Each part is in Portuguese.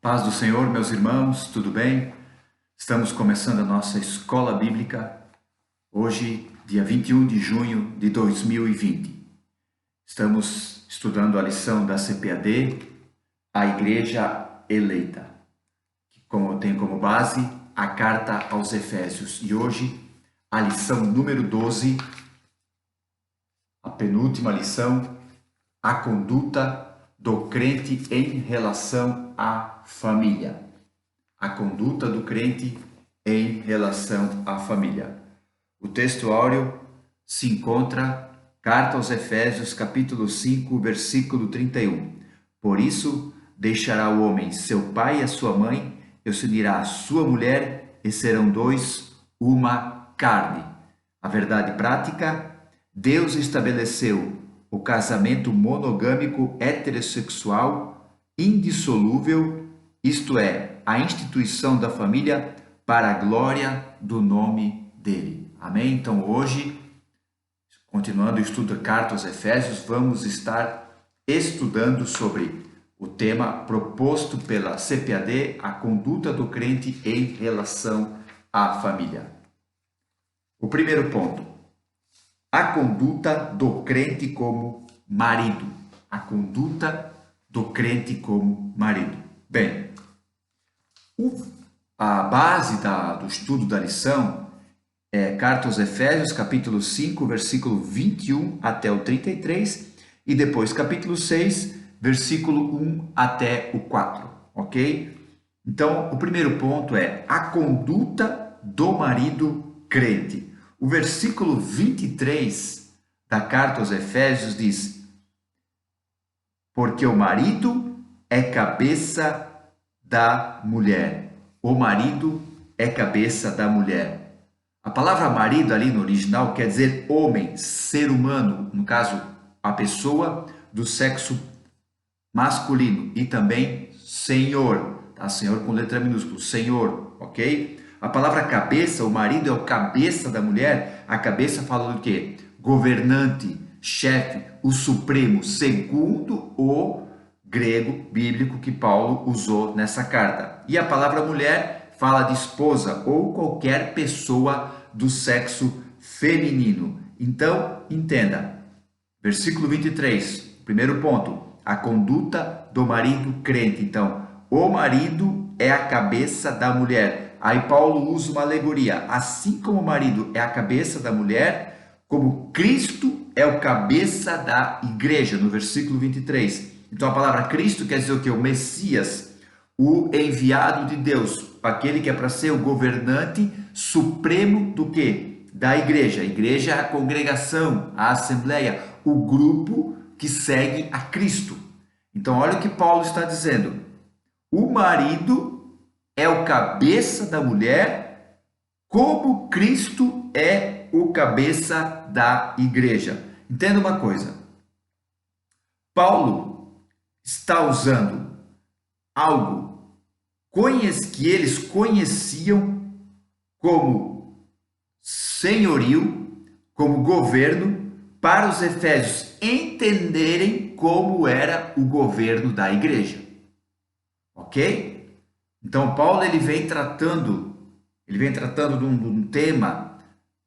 Paz do Senhor, meus irmãos, tudo bem? Estamos começando a nossa escola bíblica hoje, dia 21 de junho de 2020. Estamos estudando a lição da CPAD, a Igreja Eleita, que tem como base a carta aos Efésios. E hoje, a lição número 12, a penúltima lição, a conduta do crente em relação à família. A conduta do crente em relação à família. O texto áureo se encontra, carta aos Efésios, capítulo 5, versículo 31. Por isso, deixará o homem seu pai e a sua mãe, e se unirá à sua mulher, e serão dois, uma carne. A verdade prática, Deus estabeleceu o casamento monogâmico heterossexual indissolúvel, isto é, a instituição da família para a glória do nome dele. Amém? Então hoje, continuando o estudo da carta aos Efésios, vamos estar estudando sobre o tema proposto pela CPAD, a conduta do crente em relação à família. O primeiro ponto, a conduta do crente como marido. A conduta do crente como marido. Bem, a base do estudo da lição é carta aos Efésios, capítulo 5, versículo 21 até o 33, e depois capítulo 6, versículo 1 até o 4, ok? Então, o primeiro ponto é a conduta do marido crente. O versículo 23 da carta aos Efésios diz: porque o marido é cabeça da mulher. O marido é cabeça da mulher. A palavra marido ali no original quer dizer homem, ser humano, no caso, a pessoa do sexo masculino, e também senhor, tá? Senhor com letra minúscula, senhor, ok? A palavra cabeça, o marido é o cabeça da mulher. A cabeça fala do quê? Governante, chefe, o supremo, segundo o grego bíblico que Paulo usou nessa carta. E a palavra mulher fala de esposa ou qualquer pessoa do sexo feminino. Então, entenda. Versículo 23, primeiro ponto, a conduta do marido crente. Então, o marido é a cabeça da mulher. Aí Paulo usa uma alegoria. Assim como o marido é a cabeça da mulher, como Cristo é o cabeça da igreja, no versículo 23. Então a palavra Cristo quer dizer o quê? O Messias, o enviado de Deus, aquele que é para ser o governante supremo do quê? Da igreja. A igreja é a congregação, a assembleia, o grupo que segue a Cristo. Então olha o que Paulo está dizendo. O marido é o cabeça da mulher, como Cristo é o cabeça da igreja. Entenda uma coisa. Paulo está usando algo que eles conheciam como senhorio, como governo, para os efésios entenderem como era o governo da igreja. Ok? Então Paulo ele vem tratando de um tema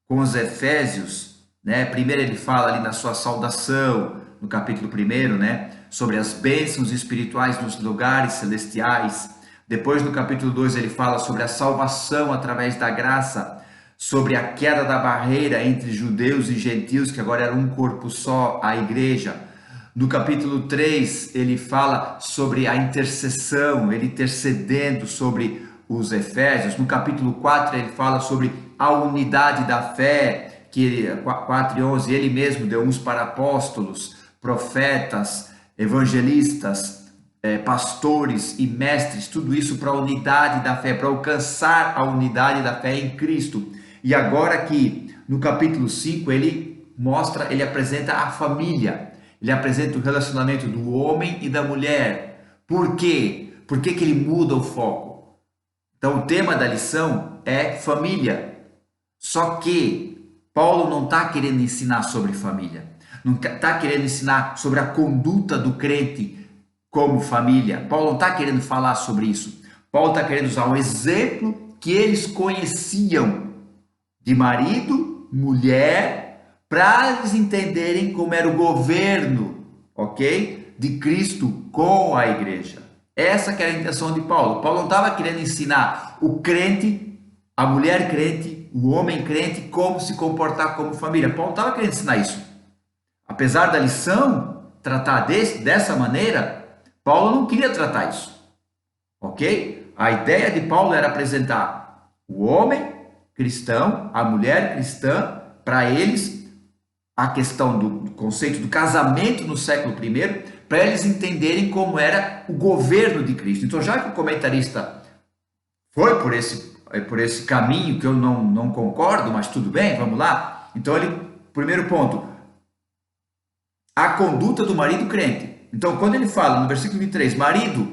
com os efésios, né? Primeiro ele fala ali na sua saudação, no capítulo 1, né, sobre as bênçãos espirituais nos lugares celestiais. Depois no capítulo 2 ele fala sobre a salvação através da graça, sobre a queda da barreira entre judeus e gentios, que agora era um corpo só, a igreja. No capítulo 3 ele fala sobre a intercessão, ele intercedendo sobre os efésios. No capítulo 4 ele fala sobre a unidade da fé, que 4:11 ele mesmo deu uns para apóstolos, profetas, evangelistas, pastores e mestres, tudo isso para a unidade da fé, para alcançar a unidade da fé em Cristo. E agora aqui no capítulo 5 ele apresenta a família, ele apresenta o relacionamento do homem e da mulher. Por quê? Por que ele muda o foco? Então o tema da lição é família, só que Paulo não está querendo ensinar sobre família, não está querendo ensinar sobre a conduta do crente como família. Paulo não está querendo falar sobre isso. Paulo está querendo usar um exemplo que eles conheciam de marido, mulher, para eles entenderem como era o governo, ok? De Cristo com a igreja. Essa que era a intenção de Paulo. Paulo não estava querendo ensinar o crente, a mulher crente, o homem crente, como se comportar como família. Paulo não estava querendo ensinar isso. Apesar da lição tratar dessa maneira, Paulo não queria tratar isso, ok? A ideia de Paulo era apresentar o homem cristão, a mulher cristã, para eles, a questão do conceito do casamento no século I, para eles entenderem como era o governo de Cristo. Então, já que o comentarista foi por esse caminho que eu não concordo, mas tudo bem, vamos lá. Então, primeiro ponto, a conduta do marido crente. Então, quando ele fala no versículo 23, marido,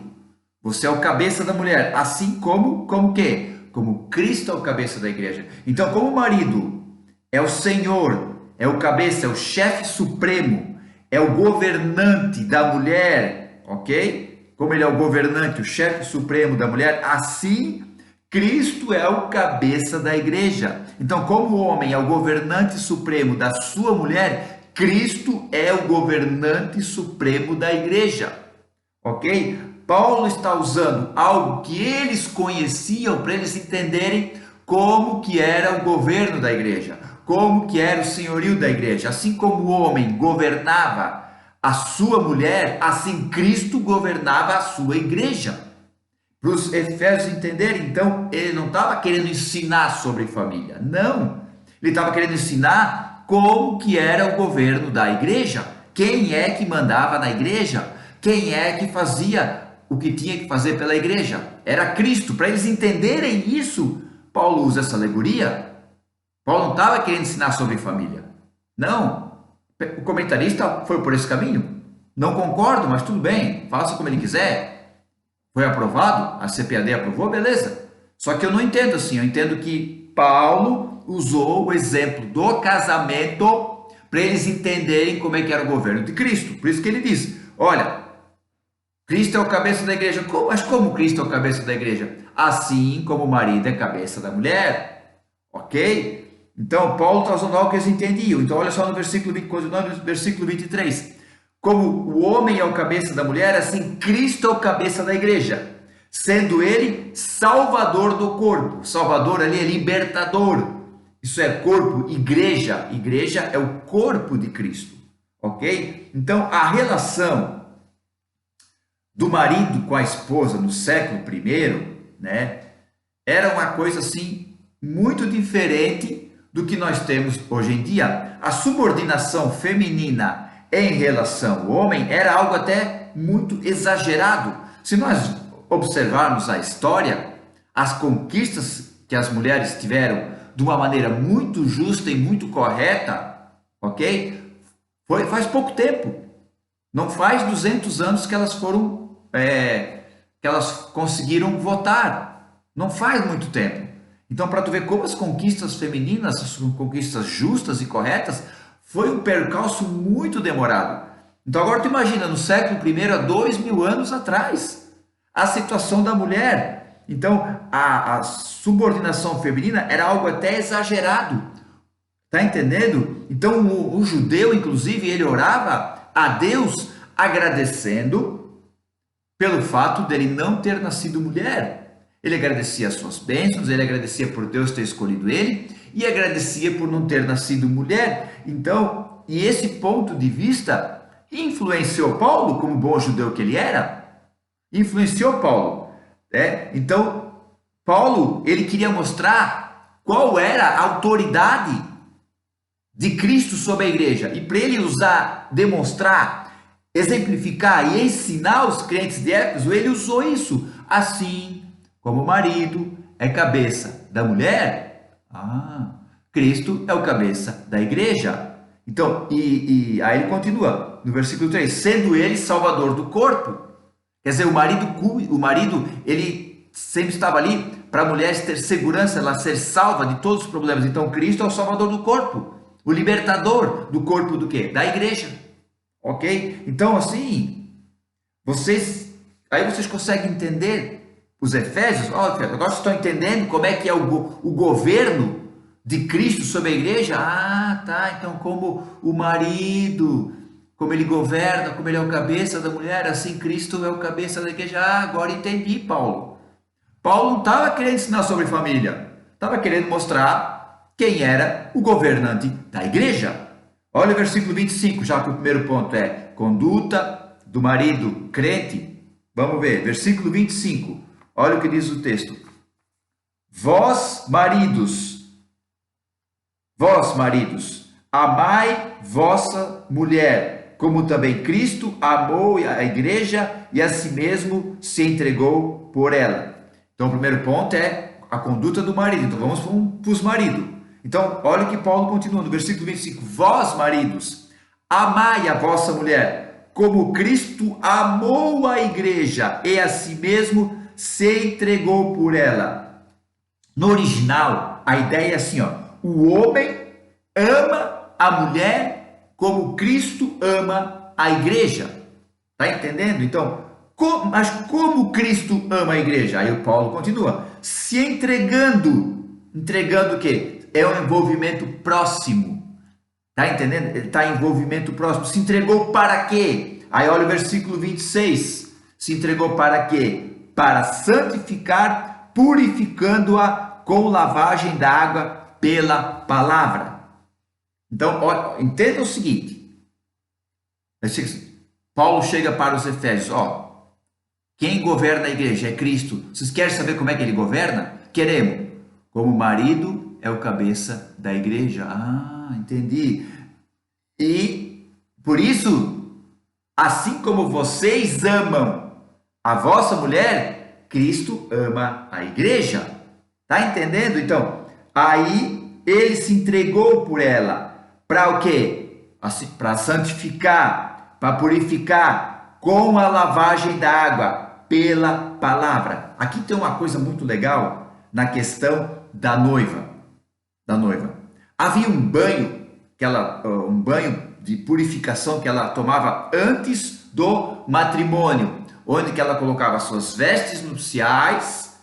você é o cabeça da mulher, assim como o quê? Como Cristo é o cabeça da igreja. Então, como o marido é o Senhor, é o cabeça, é o chefe supremo, é o governante da mulher, ok? Como ele é o governante, o chefe supremo da mulher, assim Cristo é o cabeça da igreja. Então, como o homem é o governante supremo da sua mulher, Cristo é o governante supremo da igreja, ok? Paulo está usando algo que eles conheciam para eles entenderem como que era o governo da igreja, como que era o senhorio da igreja. Assim como o homem governava a sua mulher, assim Cristo governava a sua igreja. Para os Efésios entenderem, então, ele não estava querendo ensinar sobre família, não. Ele estava querendo ensinar como que era o governo da igreja, quem é que mandava na igreja, quem é que fazia o que tinha que fazer pela igreja. Era Cristo. Para eles entenderem isso, Paulo usa essa alegoria. Paulo não estava querendo ensinar sobre família. Não. O comentarista foi por esse caminho. Não concordo, mas tudo bem. Faça como ele quiser. Foi aprovado? A CPAD aprovou? Beleza. Só que eu não entendo assim. Eu entendo que Paulo usou o exemplo do casamento para eles entenderem como é que era o governo de Cristo. Por isso que ele diz, olha, Cristo é o cabeça da igreja. Mas como Cristo é o cabeça da igreja? Assim como o marido é cabeça da mulher. Ok? Então, Paulo está usando algo que eles entendiam. Então, olha só no versículo 23. Como o homem é o cabeça da mulher, assim Cristo é o cabeça da igreja, sendo ele salvador do corpo. Salvador ali é libertador. Isso é corpo, igreja. Igreja é o corpo de Cristo. Ok? Então, a relação do marido com a esposa no século I, né, era uma coisa assim muito diferente do que nós temos hoje em dia. A subordinação feminina em relação ao homem era algo até muito exagerado. Se nós observarmos a história, as conquistas que as mulheres tiveram de uma maneira muito justa e muito correta, ok? Faz pouco tempo. Não faz 200 anos que elas foram, que elas conseguiram votar. Não faz muito tempo. Então, para tu ver como as conquistas femininas, as conquistas justas e corretas, foi um percalço muito demorado. Então, agora tu imagina, no século I, há 2000 anos atrás, a situação da mulher. Então, a subordinação feminina era algo até exagerado. Tá entendendo? Então, o judeu, inclusive, ele orava a Deus agradecendo pelo fato dele não ter nascido mulher. Ele agradecia as suas bênçãos, ele agradecia por Deus ter escolhido ele e agradecia por não ter nascido mulher. Então, e esse ponto de vista influenciou Paulo, como bom judeu que ele era, influenciou Paulo. Então, Paulo, ele queria mostrar qual era a autoridade de Cristo sobre a igreja. E para ele usar, demonstrar, exemplificar e ensinar os crentes de Éfeso, ele usou isso. Assim como o marido é cabeça da mulher, Cristo é o cabeça da igreja. Então, aí ele continua, no versículo 3, sendo ele salvador do corpo. Quer dizer, o marido, ele sempre estava ali para a mulher ter segurança, ela ser salva de todos os problemas. Então, Cristo é o salvador do corpo, o libertador do corpo do quê? Da igreja. Ok? Então, assim, Aí vocês conseguem entender os Efésios? Agora vocês estão entendendo como é que é o governo de Cristo sobre a igreja? Ah, tá. Então, como o marido, como ele governa, como ele é o cabeça da mulher, assim Cristo é o cabeça da igreja. Ah, agora entendi, Paulo. Paulo não estava querendo ensinar sobre família, estava querendo mostrar quem era o governante da igreja. Olha o versículo 25, já que o primeiro ponto é conduta do marido crente. Vamos ver, versículo 25. Olha o que diz o texto. Vós, maridos, amai vossa mulher, como também Cristo amou a igreja e a si mesmo se entregou por ela. Então, o primeiro ponto é a conduta do marido. Então, vamos para os maridos. Então, olha o que Paulo continua no versículo 25. Vós, maridos, amai a vossa mulher, como Cristo amou a igreja e a si mesmo se entregou por ela. No original, a ideia é assim, ó. O homem ama a mulher como Cristo ama a igreja. Tá entendendo? Então, mas como Cristo ama a igreja? Aí o Paulo continua, se entregando. Entregando o quê? É um envolvimento próximo. Tá entendendo? Ele está em envolvimento próximo. Se entregou para quê? Aí olha o versículo 26. Se entregou para quê? Para santificar, purificando-a com lavagem da água pela palavra. Então, olha, entenda o seguinte. Paulo chega para os Efésios, quem governa a igreja é Cristo. Vocês querem saber como é que ele governa? Queremos. Como marido é o cabeça da igreja. Ah, entendi. E por isso, assim como vocês amam a vossa mulher, Cristo ama a igreja. Tá entendendo? Então, aí ele se entregou por ela. Para o quê? Para santificar, para purificar com a lavagem da água pela palavra. Aqui tem uma coisa muito legal na questão da noiva. Havia um banho de purificação que ela tomava antes do matrimônio, onde que ela colocava suas vestes nupciais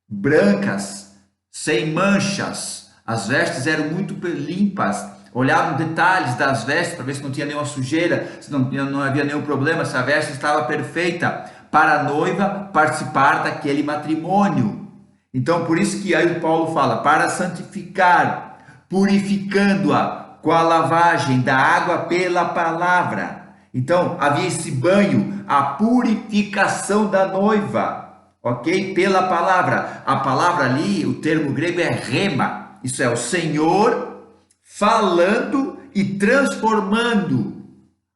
brancas, sem manchas. As vestes eram muito limpas. Olhavam detalhes das vestes para ver se não tinha nenhuma sujeira, se não havia nenhum problema, se a veste estava perfeita para a noiva participar daquele matrimônio. Então, por isso que aí o Paulo fala, para santificar, purificando-a com a lavagem da água pela palavra. Então, havia esse banho, a purificação da noiva, ok? Pela palavra. A palavra ali, o termo grego é rema. Isso é o Senhor falando e transformando.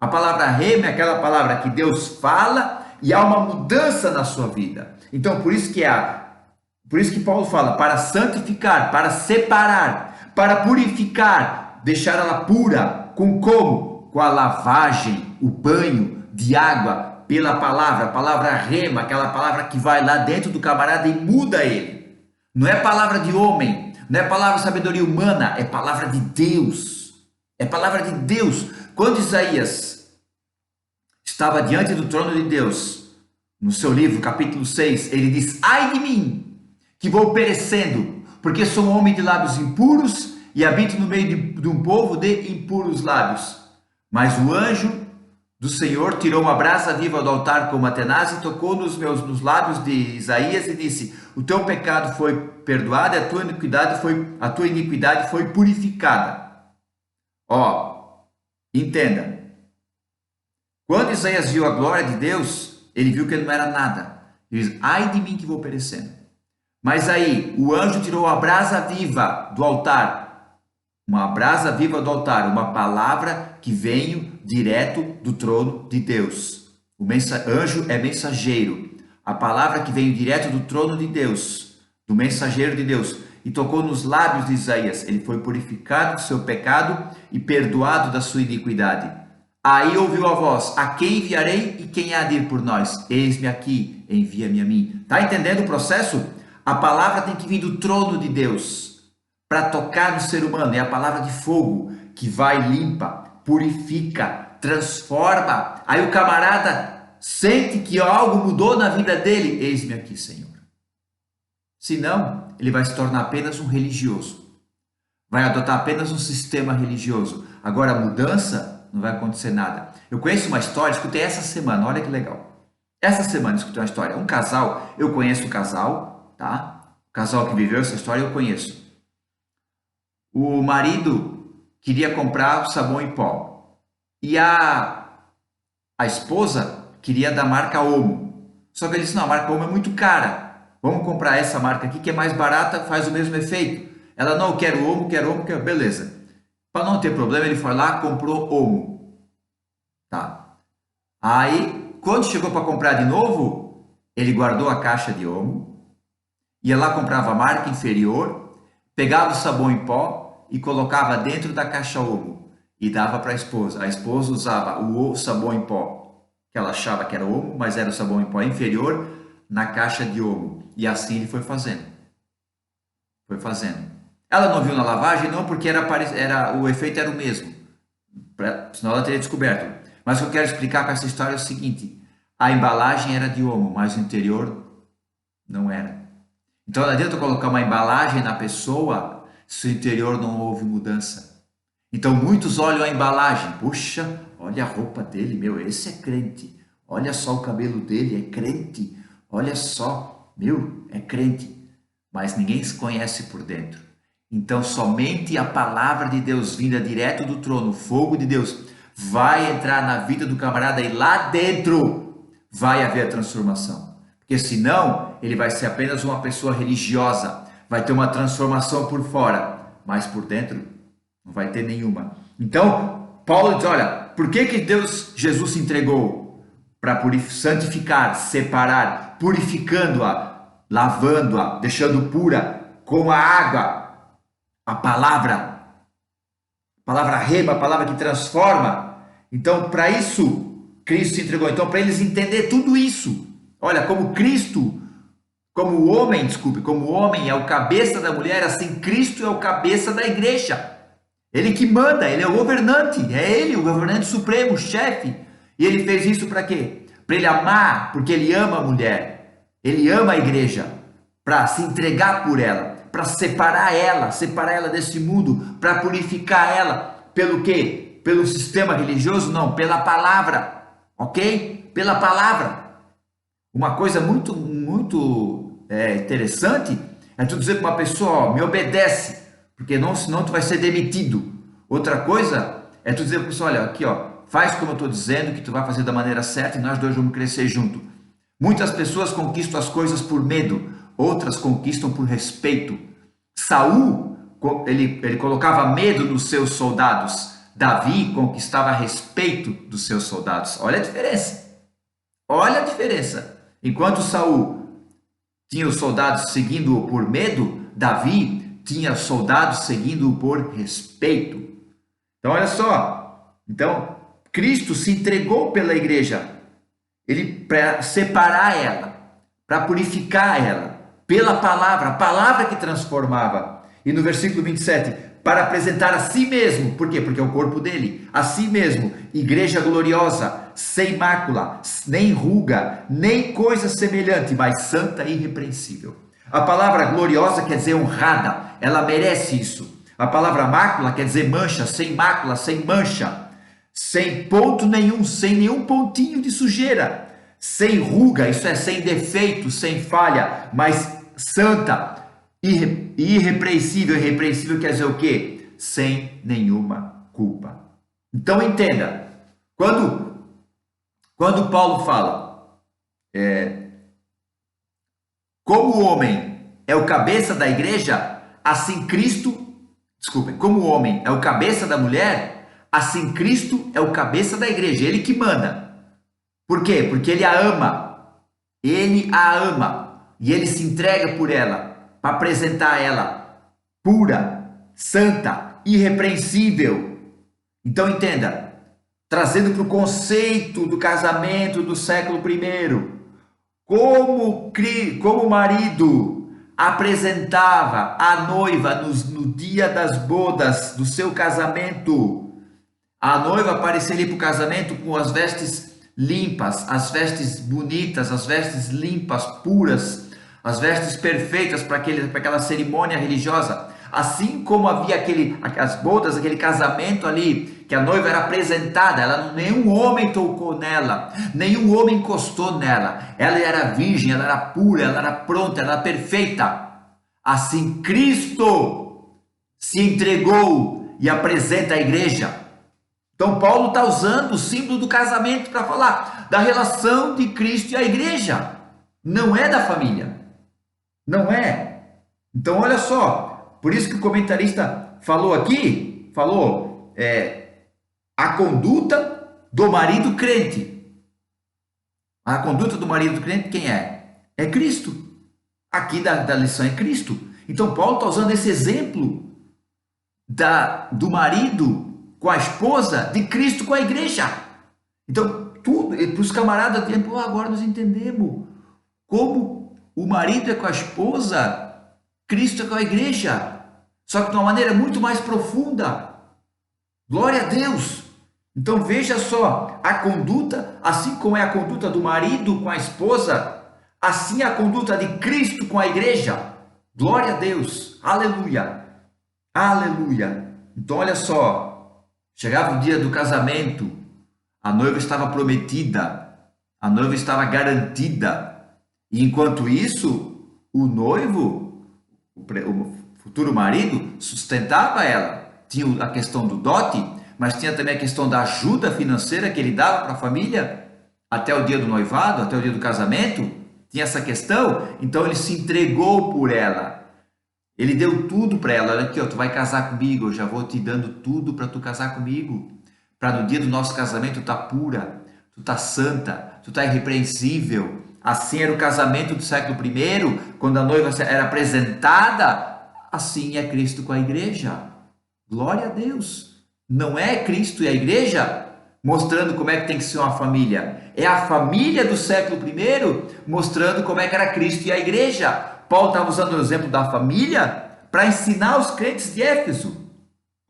A palavra rema é aquela palavra que Deus fala e há uma mudança na sua vida. Então, por isso que Paulo fala, para santificar, para separar, para purificar, deixar ela pura, com como? Com a lavagem, o banho de água pela palavra, a palavra rema, aquela palavra que vai lá dentro do camarada e muda ele. Não é palavra de homem, não é palavra de sabedoria humana, é palavra de Deus. É palavra de Deus. Quando Isaías estava diante do trono de Deus, no seu livro, capítulo 6, ele diz, ai de mim, que vou perecendo, porque sou um homem de lábios impuros e habito no meio de um povo de impuros lábios. Mas o anjo do Senhor tirou uma brasa viva do altar com uma tenaz e tocou nos lábios de Isaías e disse, o teu pecado foi perdoado e a tua iniquidade foi purificada. Entenda. Quando Isaías viu a glória de Deus, ele viu que ele não era nada. Ele diz, ai de mim que vou perecendo. Mas aí, o anjo tirou a brasa viva do altar. Uma brasa viva do altar, uma palavra que veio direto do trono de Deus. O anjo é mensageiro. A palavra que veio direto do trono de Deus, do mensageiro de Deus, e tocou nos lábios de Isaías. Ele foi purificado do seu pecado e perdoado da sua iniquidade. Aí ouviu a voz, a quem enviarei e quem há de ir por nós? Eis-me aqui, envia-me a mim. Está entendendo o processo? A palavra tem que vir do trono de Deus para tocar no ser humano. É a palavra de fogo que vai, limpa, purifica, transforma. Aí o camarada sente que algo mudou na vida dele, eis-me aqui, Senhor. Senão, ele vai se tornar apenas um religioso. Vai adotar apenas um sistema religioso. Agora, a mudança, não vai acontecer nada. Eu conheço uma história, escutei essa semana, olha que legal. Essa semana escutei uma história. Um casal, eu conheço o casal, tá? O casal que viveu essa história eu conheço. O marido queria comprar o sabão em pó. E a esposa queria da marca Omo. Só que ele disse, não, a marca Omo é muito cara. Vamos comprar essa marca aqui que é mais barata, faz o mesmo efeito. Ela, não, quero Omo, beleza. Para não ter problema, ele foi lá, comprou Omo. Tá. Aí, quando chegou para comprar de novo, ele guardou a caixa de Omo, ia lá, comprava a marca inferior, pegava o sabão em pó e colocava dentro da caixa Omo e dava para a esposa. A esposa usava o sabão em pó, que ela achava que era Omo, mas era o sabão em pó inferior, na caixa de Omo. E assim ele foi fazendo. Foi fazendo. Ela não viu na lavagem? Não, porque o efeito era o mesmo. Senão ela teria descoberto. Mas o que eu quero explicar com essa história é o seguinte. A embalagem era de Omo, mas o interior não era. Então não adianta colocar uma embalagem na pessoa se o interior não houve mudança. Então muitos olham a embalagem. Puxa, olha a roupa dele, meu, esse é crente. Olha só o cabelo dele, é crente. Olha só, meu, é crente. Mas ninguém se conhece por dentro. Então somente a palavra de Deus vinda direto do trono, o fogo de Deus, vai entrar na vida do camarada e lá dentro vai haver a transformação. Porque senão ele vai ser apenas uma pessoa religiosa, vai ter uma transformação por fora, mas por dentro não vai ter nenhuma. Então Paulo diz, olha, por que Jesus se entregou? Para santificar, separar, purificando-a, lavando-a, deixando pura com a água. A palavra rema, a palavra que transforma. Então, para isso, Cristo se entregou. Então, para eles entender tudo isso, olha, como o homem é o cabeça da mulher, assim Cristo é o cabeça da igreja. Ele que manda, ele é o governante, é ele o governante supremo, o chefe. E ele fez isso para quê? Para ele amar, porque ele ama a mulher, ele ama a igreja, para se entregar por ela, para separar ela desse mundo, para purificar ela. Pelo quê? Pelo sistema religioso? Não, pela palavra, ok? Pela palavra. Uma coisa muito interessante é tu dizer para uma pessoa, ó, me obedece, porque senão tu vai ser demitido. Outra coisa é tu dizer para a pessoa, olha, aqui, ó, faz como eu estou dizendo, que tu vai fazer da maneira certa e nós dois vamos crescer junto. Muitas pessoas conquistam as coisas por medo, outras conquistam por respeito. Saul, ele colocava medo nos seus soldados. Davi conquistava respeito dos seus soldados. Olha a diferença. Olha a diferença. Enquanto Saul tinha os soldados seguindo-o por medo, Davi tinha soldados seguindo-o por respeito. Então, olha só. Então, Cristo se entregou pela igreja. Ele para separar ela, para purificar ela, pela palavra, a palavra que transformava. E no versículo 27, para apresentar a si mesmo, por quê? Porque é o corpo dele, a si mesmo, igreja gloriosa, sem mácula, nem ruga, nem coisa semelhante, mas santa e irrepreensível. A palavra gloriosa quer dizer honrada, ela merece isso. A palavra mácula quer dizer mancha, sem mácula, sem mancha, sem ponto nenhum, sem nenhum pontinho de sujeira, sem ruga, isso é sem defeito, sem falha, mas santa, irrepreensível. Irrepreensível quer dizer o quê? Sem nenhuma culpa. Então entenda, quando Paulo fala, como o homem é o cabeça da igreja, assim como o homem é o cabeça da mulher, assim Cristo é o cabeça da igreja, ele que manda. Por quê? Porque ele a ama. Ele a ama. E ele se entrega por ela, para apresentar ela pura, santa, irrepreensível. Então entenda, trazendo para o conceito do casamento do século I, como o marido apresentava a noiva no dia das bodas do seu casamento. A noiva aparecia ali para o casamento com as vestes limpas, as vestes bonitas, as vestes limpas, puras, as vestes perfeitas para aquela cerimônia religiosa. Assim como havia as bodas, aquele casamento ali, que a noiva era apresentada, nenhum homem tocou nela, nenhum homem encostou nela. Ela era virgem, ela era pura, ela era pronta, ela era perfeita. Assim Cristo se entregou e apresenta a igreja. Então Paulo está usando o símbolo do casamento para falar da relação de Cristo e a igreja. Não é da família. Não é. Então olha só, por isso que o comentarista falou aqui, a conduta do marido crente. A conduta do marido crente quem é? É Cristo. Aqui da lição é Cristo. Então Paulo está usando esse exemplo do marido com a esposa, de Cristo com a igreja. Então, tudo, para os camaradas, agora nós entendemos como o marido é com a esposa, Cristo é com a igreja. Só que de uma maneira muito mais profunda. Glória a Deus! Então veja só, a conduta, assim como é a conduta do marido com a esposa, assim é a conduta de Cristo com a igreja. Glória a Deus! Aleluia! Aleluia! Então olha só, chegava o dia do casamento, a noiva estava prometida, a noiva estava garantida, e enquanto isso, o noivo, o futuro marido, sustentava ela. Tinha a questão do dote, mas tinha também a questão da ajuda financeira que ele dava para a família, até o dia do noivado, até o dia do casamento, tinha essa questão, então ele se entregou por ela. Ele deu tudo para ela. Olha aqui, ó, tu vai casar comigo, eu já vou te dando tudo para tu casar comigo. Para no dia do nosso casamento tu tá pura, tu tá santa, tu tá irrepreensível. Assim era o casamento do século I, quando a noiva era apresentada. Assim é Cristo com a igreja. Glória a Deus. Não é Cristo e a igreja mostrando como é que tem que ser uma família. É a família do século I mostrando como é que era Cristo e a igreja. Paulo estava usando o exemplo da família para ensinar os crentes de Éfeso.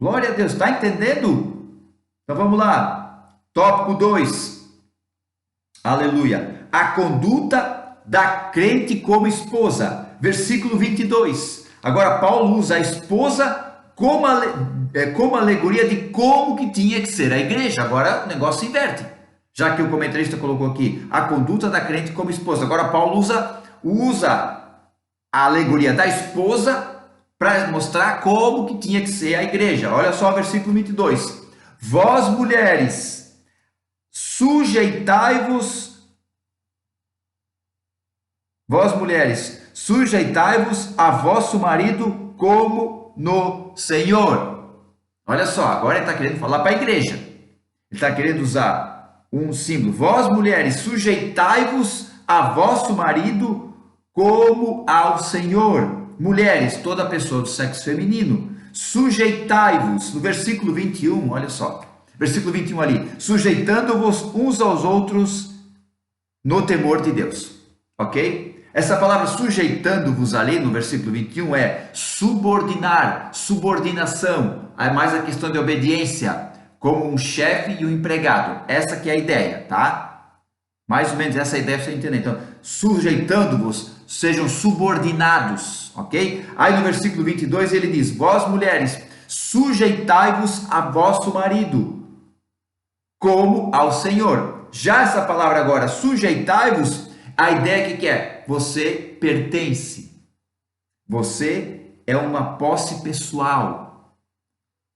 Glória a Deus, está entendendo? Então vamos lá. Tópico 2. Aleluia. A conduta da crente como esposa. Versículo 22. Agora Paulo usa a esposa como alegoria de como que tinha que ser a igreja. Agora o negócio se inverte. Já que o comentarista colocou aqui a conduta da crente como esposa. Agora Paulo usa a alegoria da esposa para mostrar como que tinha que ser a igreja. Olha só o versículo 22. Vós, mulheres, sujeitai-vos a vosso marido como no Senhor. Olha só, agora ele está querendo falar para a igreja. Ele está querendo usar um símbolo. Vós, mulheres, sujeitai-vos a vosso marido como ao Senhor. Mulheres, toda pessoa do sexo feminino, sujeitai-vos. No versículo 21, olha só. Versículo 21 ali. Sujeitando-vos uns aos outros no temor de Deus. Ok? Essa palavra sujeitando-vos ali no versículo 21 é subordinar, subordinação. É mais a questão de obediência, como um chefe e um empregado. Essa que é a ideia, tá? Mais ou menos essa ideia você entender. Então, sujeitando-vos, sejam subordinados, ok? Aí no versículo 22 ele diz, vós mulheres, sujeitai-vos a vosso marido, como ao Senhor. Já essa palavra agora, sujeitai-vos, a ideia que é? Você pertence. Você é uma posse pessoal.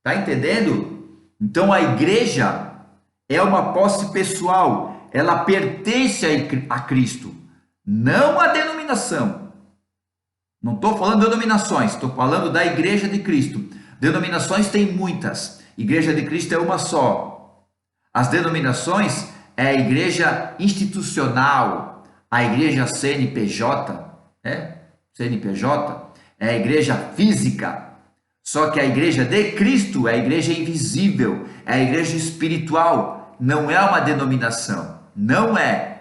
Tá entendendo? Então a igreja é uma posse pessoal. Ela pertence a Cristo. Não a denominação. Não estou falando de denominações, estou falando da igreja de Cristo. Denominações tem muitas. Igreja de Cristo é uma só. As denominações é a igreja institucional, a igreja CNPJ, CNPJ é a igreja física. Só que a igreja de Cristo é a igreja invisível, é a igreja espiritual, não é uma denominação, não é.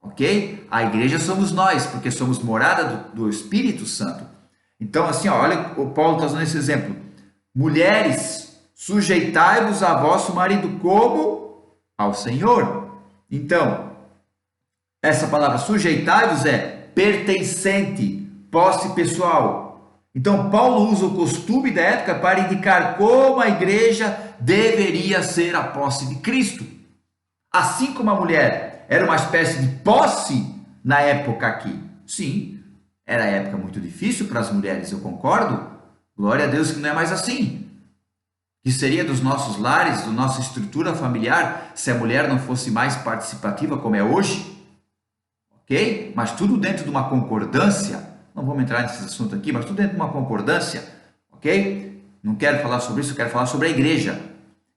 Ok? A igreja somos nós, porque somos morada do Espírito Santo. Então, assim, ó, olha, o Paulo está usando esse exemplo. Mulheres, sujeitai-vos a vosso marido como ao Senhor. Então, essa palavra sujeitai-vos é pertencente, posse pessoal. Então, Paulo usa o costume da época para indicar como a igreja deveria ser a posse de Cristo. Assim como a mulher era uma espécie de posse na época aqui. Sim, era época muito difícil para as mulheres, eu concordo. Glória a Deus que não é mais assim. Que seria dos nossos lares, da nossa estrutura familiar, se a mulher não fosse mais participativa como é hoje. Ok? Mas tudo dentro de uma concordância. Não vamos entrar nesse assunto aqui, mas tudo dentro de uma concordância. Ok? Não quero falar sobre isso, eu quero falar sobre a igreja.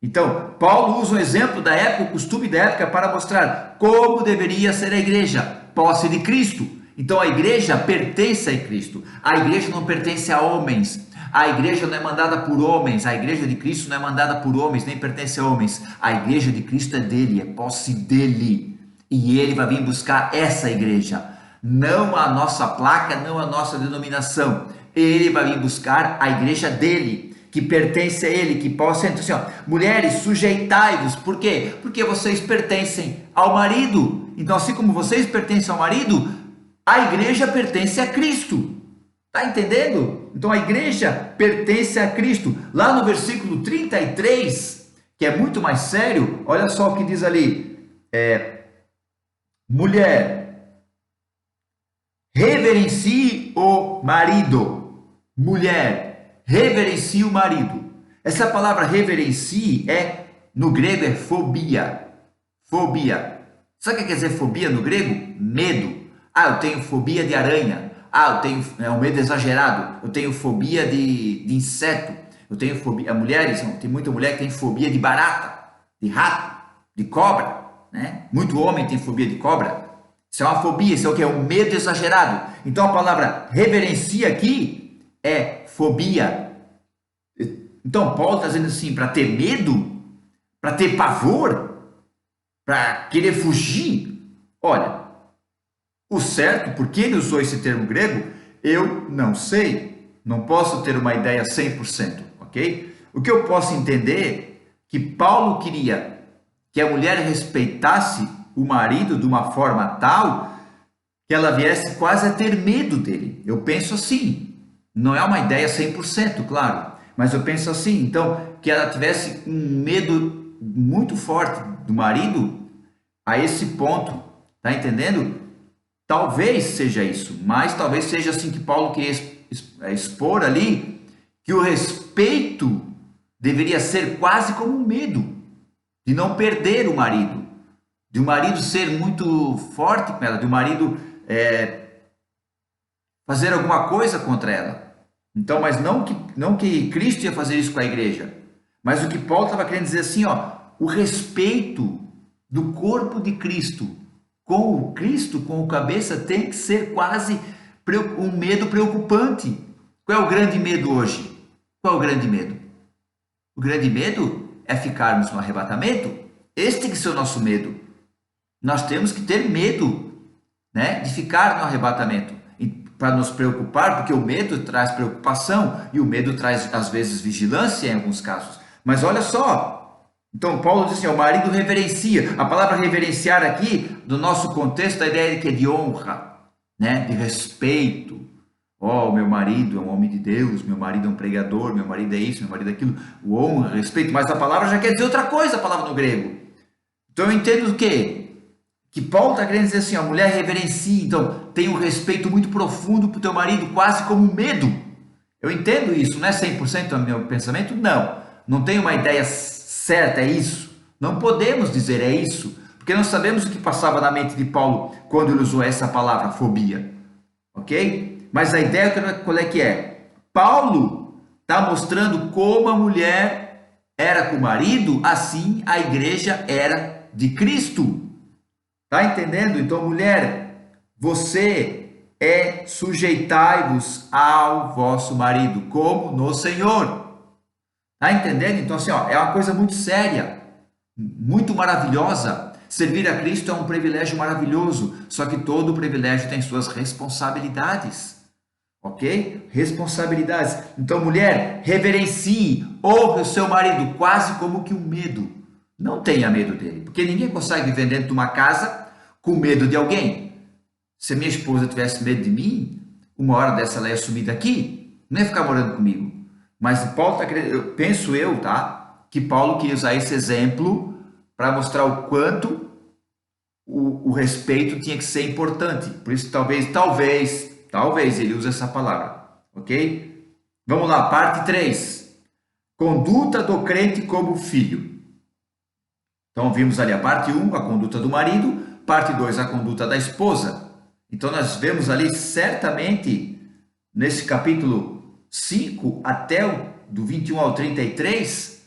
Então, Paulo usa o exemplo da época, o costume da época, para mostrar como deveria ser a igreja, posse de Cristo. Então, a igreja pertence a Cristo. A igreja não pertence a homens. A igreja não é mandada por homens. A igreja de Cristo não é mandada por homens, nem pertence a homens. A igreja de Cristo é dele, é posse dele. E ele vai vir buscar essa igreja. Não a nossa placa, não a nossa denominação. Ele vai vir buscar a igreja dele, que pertence a ele, que possa. Então, assim, ó, mulheres, sujeitai-vos. Por quê? Porque vocês pertencem ao marido. Então, assim como vocês pertencem ao marido, a igreja pertence a Cristo. Tá entendendo? Então, a igreja pertence a Cristo. Lá no versículo 33, que é muito mais sério, olha só o que diz ali. Mulher, reverencie o marido. Mulher, reverencie o marido. Essa palavra reverencie no grego é fobia. Fobia. Sabe o que quer dizer fobia no grego? Medo. Ah, eu tenho fobia de aranha. Ah, eu tenho um medo exagerado. Eu tenho fobia de inseto. Eu tenho fobia. Mulheres, tem muita mulher que tem fobia de barata, de rato, de cobra. Né? Muito homem tem fobia de cobra. Isso é uma fobia, isso é o que? É um medo exagerado. Então a palavra reverencia aqui é fobia. Então Paulo está dizendo assim, para ter medo, para ter pavor, para querer fugir. Olha, o certo, por que ele usou esse termo grego, eu não sei. Não posso ter uma ideia 100%, ok? O que eu posso entender é que Paulo queria que a mulher respeitasse o marido de uma forma tal que ela viesse quase a ter medo dele. Eu penso assim, não é uma ideia 100%, claro, mas eu penso assim, então, que ela tivesse um medo muito forte do marido a esse ponto, tá entendendo? Talvez seja isso, mas talvez seja assim que Paulo queria expor ali, que o respeito deveria ser quase como um medo de não perder o marido, de o marido ser muito forte com ela, de o marido fazer alguma coisa contra ela. Então, mas não que Cristo ia fazer isso com a igreja, mas o que Paulo estava querendo dizer assim, ó, o respeito do corpo de Cristo com o Cristo, com o cabeça, tem que ser quase um medo preocupante. Qual é o grande medo hoje? Qual é o grande medo? O grande medo é ficarmos no arrebatamento. Esse tem que ser o nosso medo. Nós temos que ter medo, né, de ficar no arrebatamento, para nos preocupar, porque o medo traz preocupação e o medo traz, às vezes, vigilância em alguns casos. Mas olha só, então Paulo diz assim, o marido reverencia. A palavra reverenciar aqui, do nosso contexto, a ideia que é de honra, né, de respeito. Oh, meu marido é um homem de Deus, meu marido é um pregador, meu marido é isso, meu marido é aquilo. O honra, respeito, mas a palavra já quer dizer outra coisa, a palavra no grego. Então eu entendo o quê? Que Paulo está querendo dizer assim, a mulher reverencia, então tem um respeito muito profundo para o teu marido, quase como um medo. Eu entendo isso, não é 100% o meu pensamento? Não tenho uma ideia certa, é isso. Não podemos dizer é isso, porque não sabemos o que passava na mente de Paulo quando ele usou essa palavra, fobia. Ok? Mas a ideia qual é que é? Paulo está mostrando como a mulher era com o marido, assim a igreja era de Cristo. Tá entendendo? Então, mulher, você sujeitai-vos ao vosso marido, como no Senhor. Tá entendendo? Então, assim, ó, é uma coisa muito séria, muito maravilhosa. Servir a Cristo é um privilégio maravilhoso, só que todo privilégio tem suas responsabilidades. Ok? Responsabilidades. Então, mulher, reverencie, honre o seu marido, quase como que um medo. Não tenha medo dele, porque ninguém consegue viver dentro de uma casa com medo de alguém. Se minha esposa tivesse medo de mim, uma hora dessa ela ia sumir daqui, não ia ficar morando comigo. Mas Paulo está querendo, penso eu, tá? Que Paulo queria usar esse exemplo para mostrar o quanto o respeito tinha que ser importante. Por isso, talvez ele use essa palavra, ok? Vamos lá, parte 3. Conduta do crente como filho. Então, vimos ali a parte 1, a conduta do marido, parte 2, a conduta da esposa. Então, nós vemos ali certamente, nesse capítulo 5, do 21 ao 33,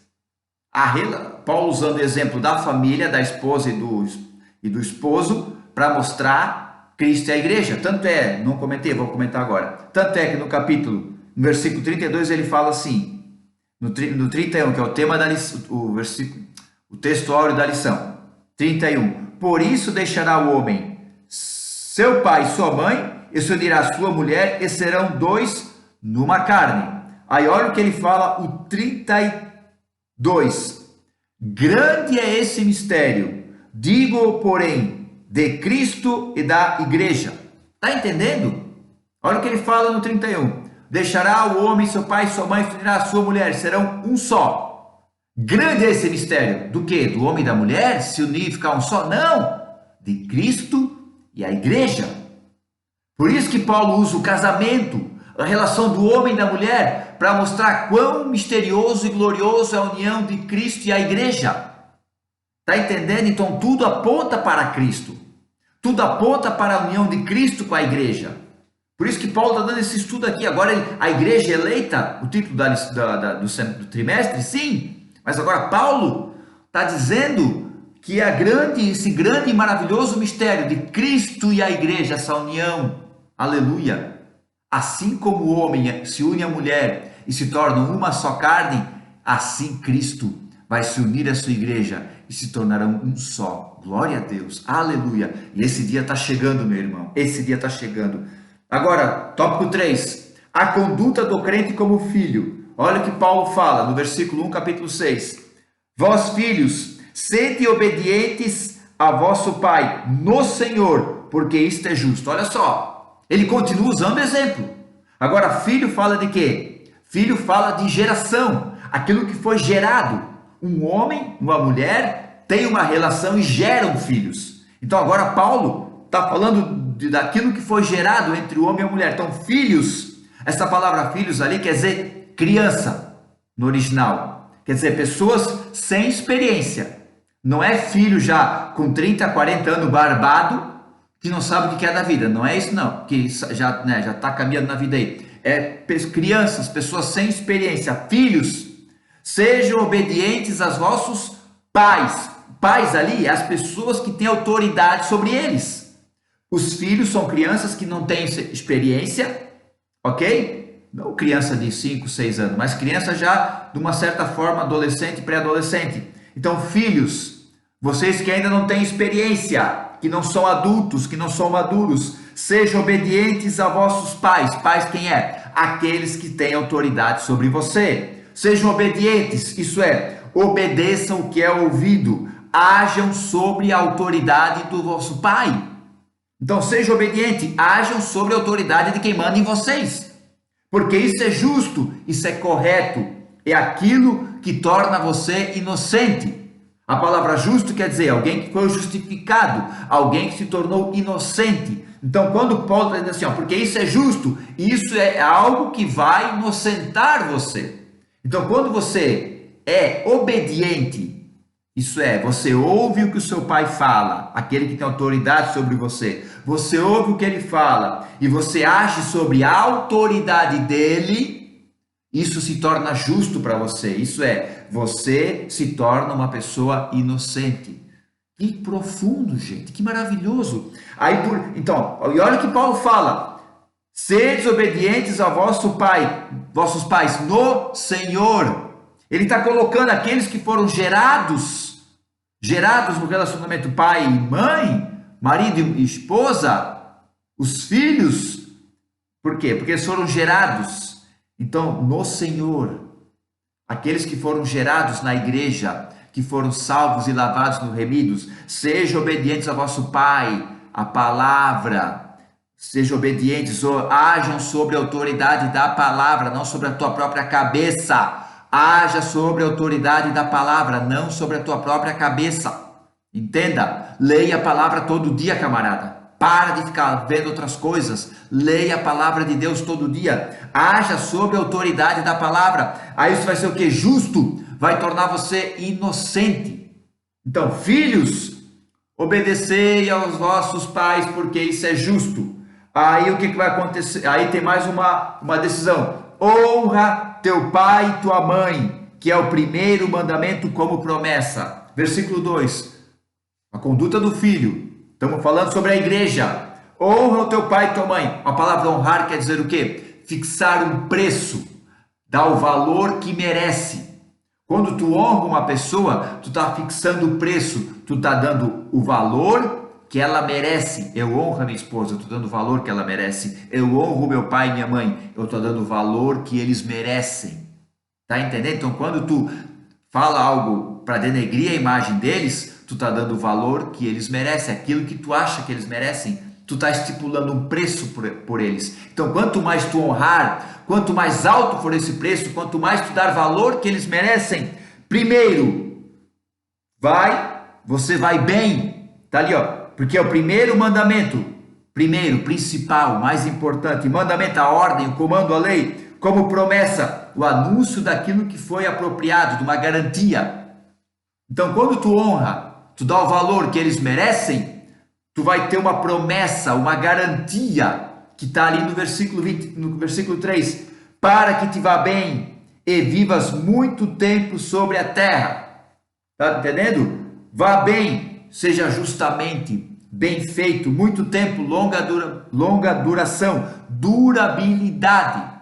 Paulo usando o exemplo da família, da esposa e do esposo, para mostrar Cristo e a igreja. Tanto é, não comentei, vou comentar agora. Tanto é que no versículo 32, ele fala assim, no 31, que é o tema da lição, o texto áureo da lição. 31. Por isso deixará o homem seu pai e sua mãe, e se unirá sua mulher, e serão dois numa carne. Aí olha o que ele fala, o 32. Grande é esse mistério, digo, porém, de Cristo e da igreja. Está entendendo? Olha o que ele fala no 31. Deixará o homem seu pai e sua mãe, se unirá a sua mulher, serão um só. Grande é esse mistério. Do quê? Do homem e da mulher se unir e ficar um só? Não! De Cristo e a igreja. Por isso que Paulo usa o casamento, a relação do homem e da mulher, para mostrar quão misterioso e glorioso é a união de Cristo e a igreja. Está entendendo? Então tudo aponta para Cristo. Tudo aponta para a união de Cristo com a igreja. Por isso que Paulo está dando esse estudo aqui. Agora, a igreja eleita, o título do trimestre, sim. Mas agora Paulo está dizendo que esse grande e maravilhoso mistério de Cristo e a igreja, essa união, aleluia, assim como o homem se une à mulher e se tornam uma só carne, assim Cristo vai se unir à sua igreja e se tornarão um só. Glória a Deus, aleluia. E esse dia está chegando, meu irmão, esse dia está chegando. Agora, tópico 3, a conduta do crente como filho. Olha o que Paulo fala no versículo 1, capítulo 6. Vós, filhos, sede obedientes a vosso Pai no Senhor, porque isto é justo. Olha só, ele continua usando exemplo. Agora, filho fala de quê? Filho fala de geração, aquilo que foi gerado. Um homem, uma mulher, tem uma relação e geram filhos. Então, agora Paulo está falando daquilo que foi gerado entre o homem e a mulher. Então, filhos, essa palavra filhos ali quer dizer criança, no original. Quer dizer, pessoas sem experiência. Não é filho já com 30, 40 anos barbado, que não sabe o que é da vida. Não é isso não, que já está caminhando na vida aí. É crianças, pessoas sem experiência. Filhos, sejam obedientes aos vossos pais. Pais ali, as pessoas que têm autoridade sobre eles. Os filhos são crianças que não têm experiência, ok? Não criança de 5, 6 anos, mas criança já de uma certa forma adolescente, pré-adolescente. Então, filhos, vocês que ainda não têm experiência, que não são adultos, que não são maduros, sejam obedientes a vossos pais. Pais quem é? Aqueles que têm autoridade sobre você. Sejam obedientes, isso é, obedeçam o que é ouvido, ajam sobre a autoridade do vosso pai. Então, seja obediente, ajam sobre a autoridade de quem manda em vocês. Porque isso é justo, isso é correto, é aquilo que torna você inocente. A palavra justo quer dizer alguém que foi justificado, alguém que se tornou inocente. Então, quando Paulo está dizendo assim, porque isso é justo, isso é algo que vai inocentar você. Então, quando você é obediente, isso é, você ouve o que o seu pai fala, aquele que tem autoridade sobre você. Você ouve o que ele fala e você age sobre a autoridade dele, isso se torna justo para você. Isso é, você se torna uma pessoa inocente. Que profundo, gente, que maravilhoso. Então, e olha o que Paulo fala. Sedes obedientes a vossos pais no Senhor. Ele está colocando aqueles que foram gerados no relacionamento pai e mãe, marido e esposa, os filhos. Por quê? Porque eles foram gerados. Então, no Senhor, aqueles que foram gerados na igreja, que foram salvos e lavados no remidos. Sejam obedientes ao vosso pai, a palavra. Sejam obedientes, ou ajam sobre a autoridade da palavra, não sobre a tua própria cabeça. Haja sobre a autoridade da palavra, não sobre a tua própria cabeça. Entenda? Leia a palavra todo dia, camarada. Para de ficar vendo outras coisas. Leia a palavra de Deus todo dia. Haja sobre a autoridade da palavra. Aí isso vai ser o que? Justo. Vai tornar você inocente. Então, filhos, obedecei aos vossos pais, porque isso é justo. Aí o que vai acontecer? Aí tem mais uma decisão. Honra teu pai e tua mãe, que é o primeiro mandamento como promessa. Versículo 2. A conduta do filho. Estamos falando sobre a igreja. Honra o teu pai e tua mãe. A palavra honrar quer dizer o quê? Fixar um preço. Dar o valor que merece. Quando tu honra uma pessoa, tu está fixando o preço. Tu está dando o valor que ela merece. Eu honro a minha esposa, eu estou dando o valor que ela merece. Eu honro meu pai e minha mãe, eu estou dando o valor que eles merecem. Tá entendendo? Então, quando tu fala algo para denegrir a imagem deles, tu está dando o valor que eles merecem, aquilo que tu acha que eles merecem. Tu está estipulando um preço por eles. Então, quanto mais tu honrar, quanto mais alto for esse preço, quanto mais tu dar valor que eles merecem, primeiro, você vai bem. Tá ali, ó. Porque é o primeiro mandamento, primeiro, principal, mais importante, mandamento, a ordem, o comando, a lei, como promessa, o anúncio daquilo que foi apropriado, de uma garantia. Então, quando tu honra, tu dá o valor que eles merecem, tu vai ter uma promessa, uma garantia, que está ali no versículo 20, no versículo 3, para que te vá bem e vivas muito tempo sobre a terra. Tá entendendo? Vá bem. Seja justamente, bem feito, muito tempo, longa duração, durabilidade.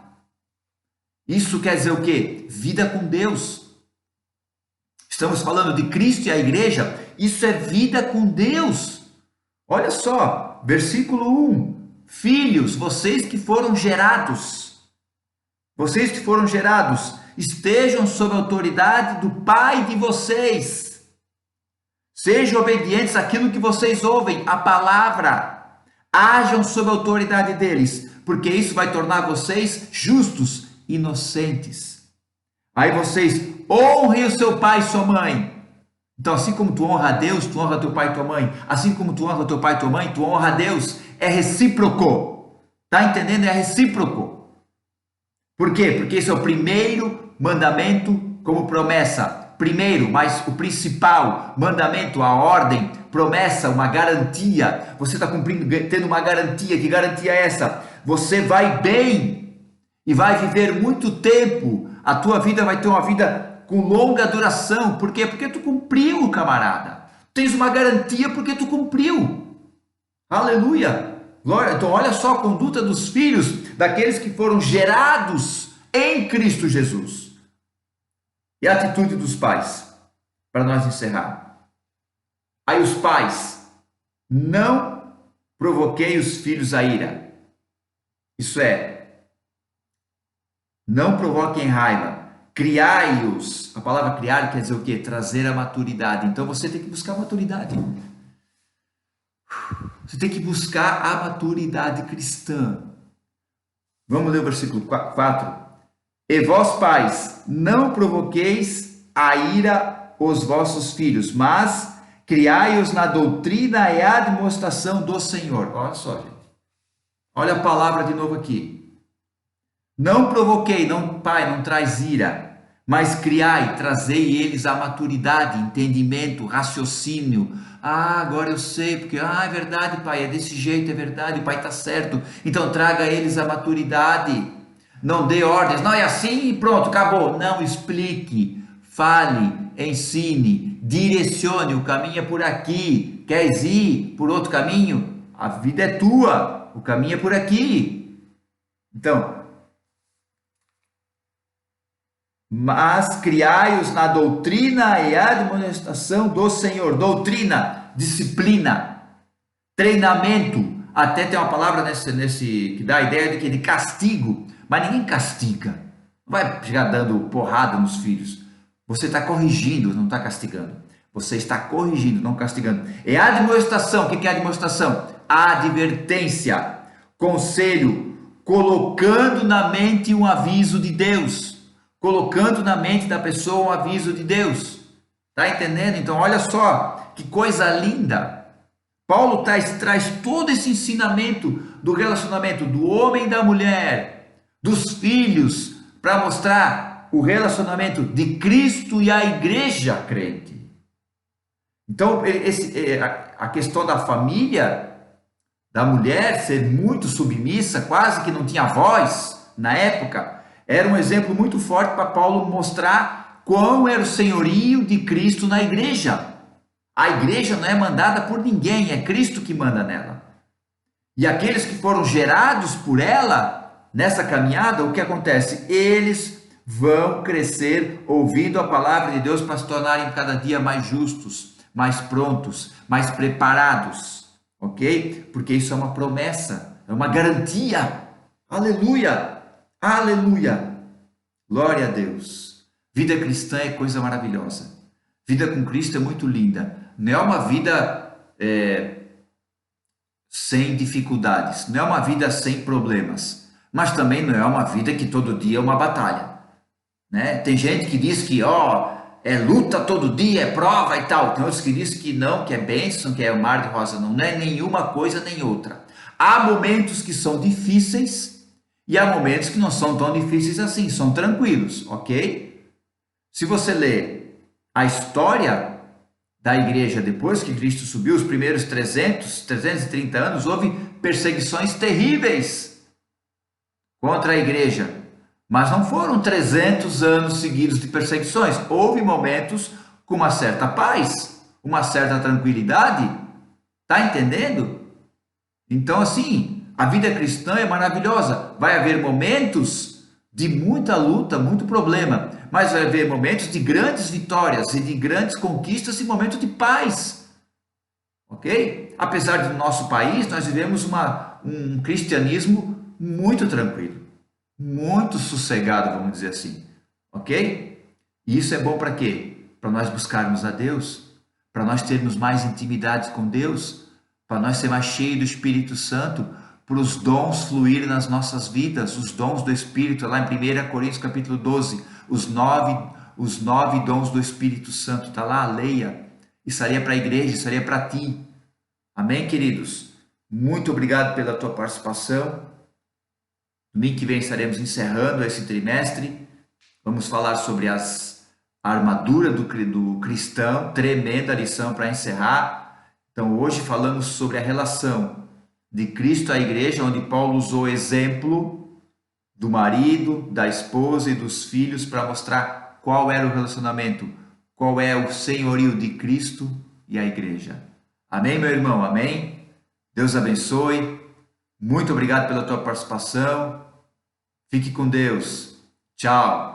Isso quer dizer o quê? Vida com Deus. Estamos falando de Cristo e a igreja, isso é vida com Deus. Olha só, versículo 1. Filhos, vocês que foram gerados, estejam sob a autoridade do Pai de vocês. Sejam obedientes àquilo que vocês ouvem, a palavra. Ajam sob a autoridade deles, porque isso vai tornar vocês justos, inocentes. Aí vocês honrem o seu pai e sua mãe. Então, assim como tu honra a Deus, tu honra teu pai e tua mãe. Assim como tu honra teu pai e tua mãe, tu honra a Deus. É recíproco. Tá entendendo? É recíproco. Por quê? Porque esse é o primeiro mandamento como promessa. Primeiro, mas o principal mandamento, a ordem, promessa, uma garantia. Você está cumprindo, tendo uma garantia. Que garantia é essa? Você vai bem e vai viver muito tempo. A tua vida vai ter uma vida com longa duração. Por quê? Porque tu cumpriu, camarada. Tens uma garantia porque tu cumpriu. Aleluia! Glória. Então olha só a conduta dos filhos, daqueles que foram gerados em Cristo Jesus. E a atitude dos pais, para nós encerrar. Aí os pais, não provoquei os filhos a ira. Isso é, não provoquem raiva. Criai-os. A palavra criar quer dizer o quê? Trazer a maturidade. Então você tem que buscar a maturidade. Você tem que buscar a maturidade cristã. Vamos ler o versículo 4. E vós, pais, não provoqueis a ira os vossos filhos, mas criai-os na doutrina e admoestação do Senhor. Olha só, gente. Olha a palavra de novo aqui. Não provoquei, não, pai, não traz ira, mas criai, trazei eles a maturidade, entendimento, raciocínio. Ah, agora eu sei, porque, é verdade, pai, é desse jeito, é verdade, o pai está certo. Então traga eles a maturidade. Não dê ordens, não é assim e pronto, acabou. Não, explique, fale, ensine, direcione, o caminho é por aqui. Queres ir por outro caminho? A vida é tua, o caminho é por aqui. Então, mas criai-os na doutrina e admoestação do Senhor. Doutrina, disciplina, treinamento. Até tem uma palavra nesse que dá a ideia de castigo. Mas ninguém castiga. Não vai chegar dando porrada nos filhos. Você está corrigindo, não está castigando. Você está corrigindo, não castigando. É admoestação. O que é admoestação? Advertência, conselho, colocando na mente um aviso de Deus. Colocando na mente da pessoa um aviso de Deus. Tá entendendo? Então, olha só, que coisa linda. Paulo traz todo esse ensinamento do relacionamento do homem e da mulher, dos filhos, para mostrar o relacionamento de Cristo e a igreja crente. Então, a questão da família, da mulher ser muito submissa, quase que não tinha voz na época, era um exemplo muito forte para Paulo mostrar quão era o senhorio de Cristo na igreja. A igreja não é mandada por ninguém, é Cristo que manda nela. E aqueles que foram gerados por ela, nessa caminhada, o que acontece? Eles vão crescer ouvindo a palavra de Deus para se tornarem cada dia mais justos, mais prontos, mais preparados, ok? Porque isso é uma promessa, é uma garantia. Aleluia! Aleluia! Glória a Deus! Vida cristã é coisa maravilhosa. Vida com Cristo é muito linda. Não é uma vida sem dificuldades, não é uma vida sem problemas, mas também não é uma vida que todo dia é uma batalha, né? Tem gente que diz que é luta todo dia, é prova e tal. Tem outros que dizem que não, que é bênção, que é o mar de rosa. Não é nenhuma coisa nem outra. Há momentos que são difíceis e há momentos que não são tão difíceis assim, são tranquilos, ok? Se você ler a história da igreja depois que Cristo subiu, os primeiros 330 anos, houve perseguições terríveis contra a igreja. Mas não foram 300 anos seguidos de perseguições. Houve momentos com uma certa paz, uma certa tranquilidade. Tá entendendo? Então, assim, a vida cristã é maravilhosa. Vai haver momentos de muita luta, muito problema, mas vai haver momentos de grandes vitórias e de grandes conquistas e momentos de paz. Ok? Apesar do nosso país, nós vivemos um cristianismo muito tranquilo, muito sossegado, vamos dizer assim. Ok? E isso é bom para quê? Para nós buscarmos a Deus, para nós termos mais intimidade com Deus, para nós ser mais cheios do Espírito Santo, para os dons fluírem nas nossas vidas, os dons do Espírito, lá em 1 Coríntios capítulo 12, os nove dons do Espírito Santo, está lá, leia. Isso aí é para a igreja, isso aí é para ti. Amém, queridos? Muito obrigado pela tua participação. Domingo que vem estaremos encerrando esse trimestre. Vamos falar sobre a armadura do cristão, tremenda lição para encerrar. Então, hoje falamos sobre a relação de Cristo à igreja, onde Paulo usou o exemplo do marido, da esposa e dos filhos para mostrar qual era o relacionamento, qual é o senhorio de Cristo e a igreja. Amém, meu irmão? Amém? Deus abençoe. Muito obrigado pela tua participação. Fique com Deus. Tchau.